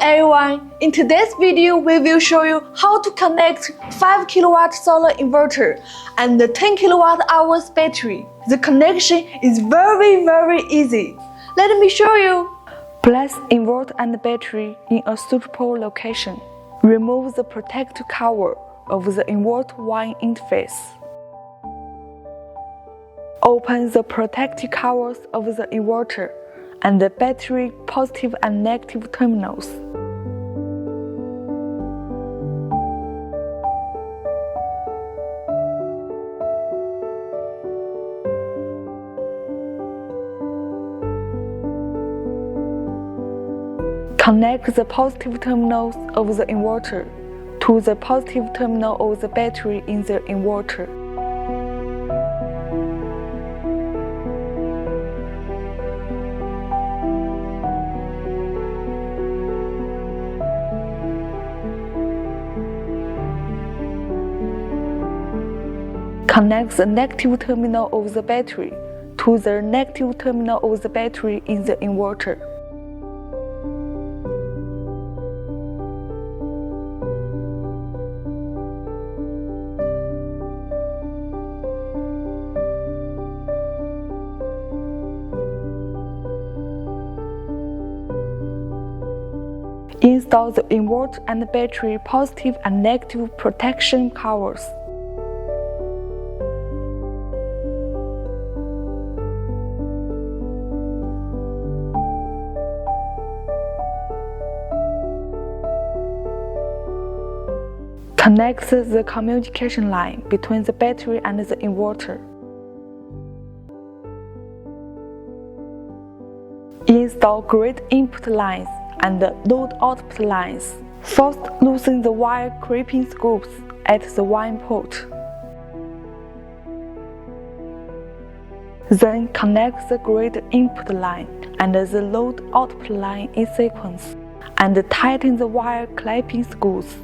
everyone, in today's video we will show you how to connect 5 kW solar inverter and the 10 kWh battery. The connection is very easy. Let me show you. Place inverter and battery in a suitable location. Remove the protective cover of the inverter wire interface. Open the protective covers of the inverter and the battery positive and negative terminals. Connect the positive terminals of the inverter to the positive terminal of the battery in the inverter. Connect the negative terminal of the battery to the negative terminal of the battery in the inverter. Install the inverter and battery positive and negative protection covers. Connect the communication line between the battery and the inverter. Install grid input lines and load output lines. First, loosen the wire clipping screws at the wire port. Then connect the grid input line and the load output line in sequence, and tighten the wire clipping screws.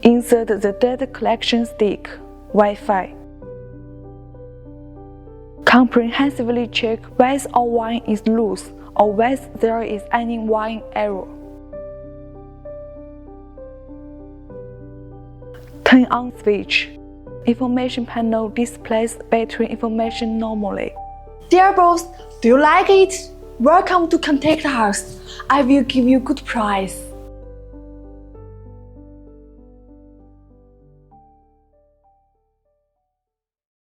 Insert the data collection stick, Wi-Fi. Comprehensively check whether all wire is loose or whether there is any wiring error. Turn on switch. Information panel displays battery information normally. Dear boss, do you like it? Welcome to contact us. I will give you good price.